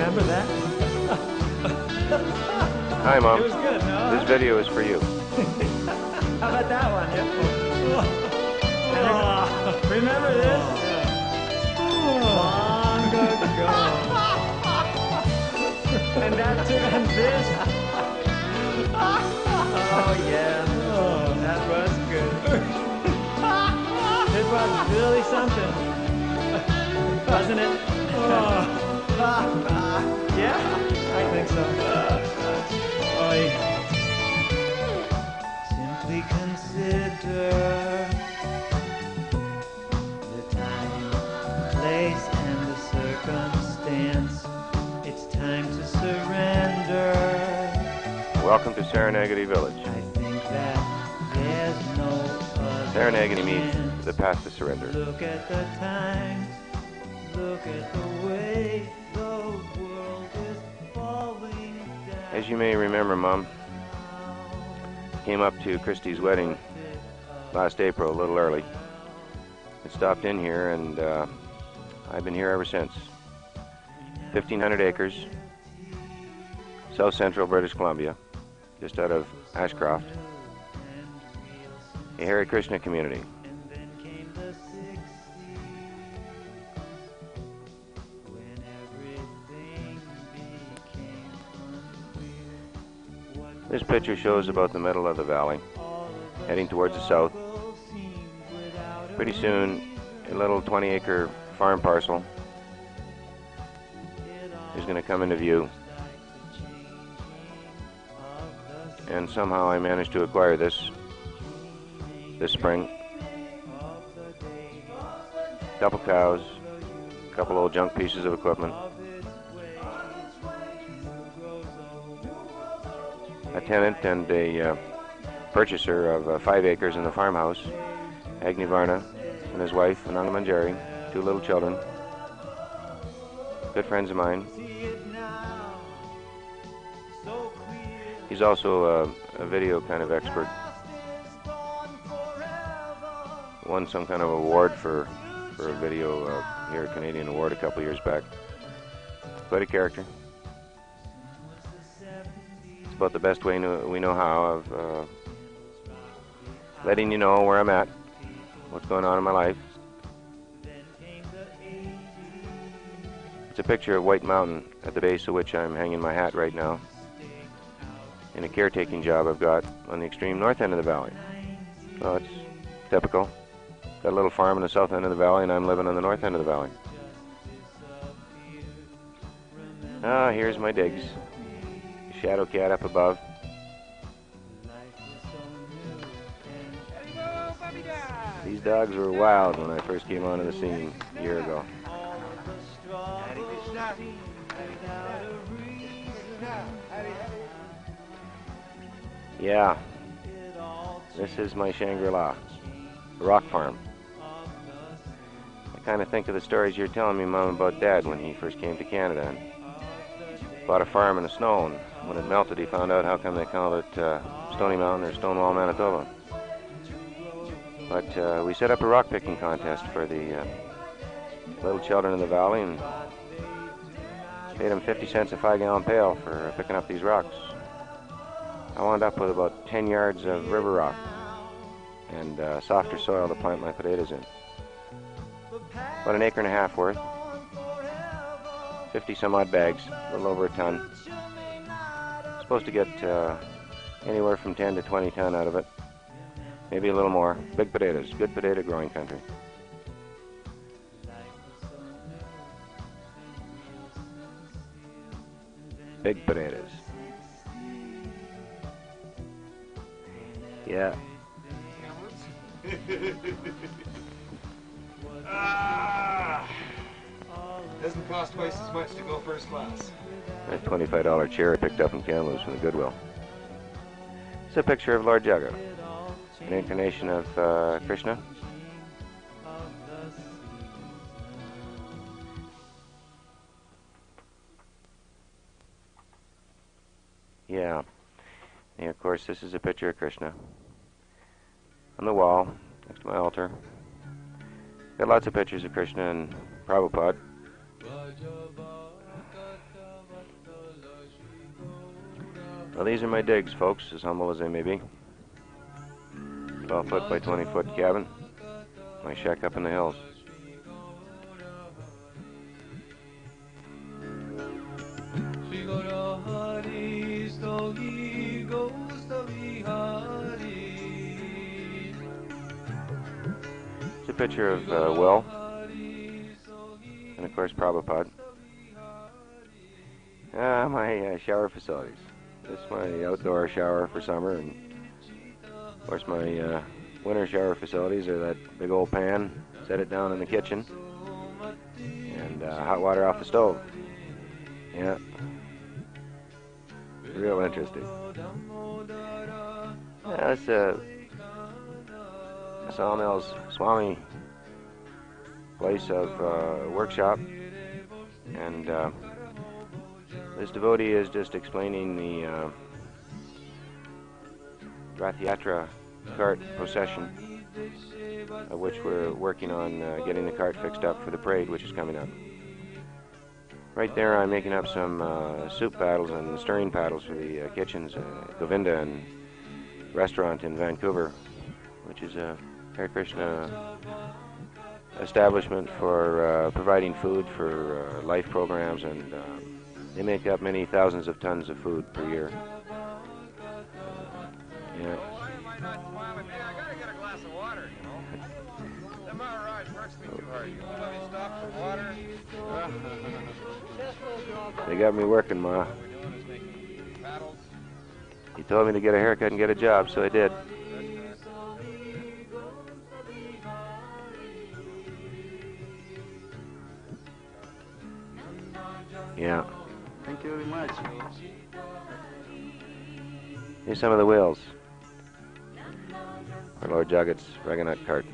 Remember that? Hi, Mom. It was good, no? This video is for you. How about that one? Yeah. Remember this? Long ago. And that too, and this. Oh yeah, that was good. It was really something, wasn't it? Yeah, I think so. Simply consider the time, place, and the circumstance. It's time to surrender. Welcome to Saranagati village. I think that there's no other Saranagati means chance. the path to surrender. Look at the times, look at the way the world is falling down. As you may remember, Mom, came up to Christy's wedding last April, a little early. I stopped in here, and I've been here ever since. 1,500 acres, south central British Columbia, just out of Ashcroft. A Harry Krishna community. This picture shows about the middle of the valley, heading towards the south. Pretty soon, a little 20-acre farm parcel is going to come into view. And somehow I managed to acquire this spring. Couple cows, a couple old junk pieces of equipment. A tenant and a purchaser of 5 acres in the farmhouse, Agnivarna and his wife, Ananga Manjari, 2 little children, good friends of mine. He's also a video kind of expert. Won some kind of award for a video here, a Canadian award a couple years back. Quite a character. It's about the best way we know how of letting you know where I'm at, what's going on in my life. It's a picture of White Mountain, at the base of which I'm hanging my hat right now, in a caretaking job I've got on the extreme north end of the valley. So it's typical. Got a little farm in the south end of the valley, and I'm living on the north end of the valley. Ah, here's my digs. Shadow cat up above. These dogs were wild when I first came onto the scene a year ago. Yeah, this is my Shangri-La, the rock farm. I kind of think of the stories you're telling me, Mom, about Dad when he first came to Canada and bought a farm in the snow, and when it melted he found out how come they called it Stony Mountain or Stonewall, Manitoba. But we set up a rock picking contest for the little children in the valley and paid them 50 cents a 5-gallon pail for picking up these rocks. I wound up with about 10 yards of river rock and softer soil to plant my potatoes in. About 1.5 acres worth, 50 some odd bags, a little over a ton. Supposed to get anywhere from 10 to 20 ton out of it, maybe a little more. Big potatoes, good potato growing country. Big potatoes. Yeah. Doesn't cost twice as much to go first class. That $25 chair I picked up in Kamloops from the Goodwill. It's a picture of Lord Jaga, an incarnation of Krishna. Yeah. And of course, this is a picture of Krishna on the wall next to my altar. Got lots of pictures of Krishna and Prabhupada. Well, these are my digs, folks, as humble as they may be. 12-foot by 20-foot cabin. My shack up in the hills. It's a picture of Will, and of course Prabhupada. My shower facilities. This is my outdoor shower for summer, and of course my winter shower facilities are that big old pan, set it down in the kitchen, and hot water off the stove. Yeah, real interesting. Yeah, that's Sawmill's Swami place of workshop, and this devotee is just explaining the Dhathiharta cart procession, of which we're working on getting the cart fixed up for the parade, which is coming up. Right there, I'm making up some soup paddles and stirring paddles for the kitchens, Govinda and restaurant in Vancouver, which is a Harry Krishna establishment for providing food for life programs, and they make up many thousands of tons of food per year. Yeah. Why am I not smiling? Hey, I gotta get a glass of water, you know. The Maharaj works me too hard. You won't let me stop for water? They got me working, Ma. What we're doing is making paddles. He told me to get a haircut and get a job, so I did. Yeah. Thank you very much. Here's some of the wheels for Lord Jagat's Raghunatha cart.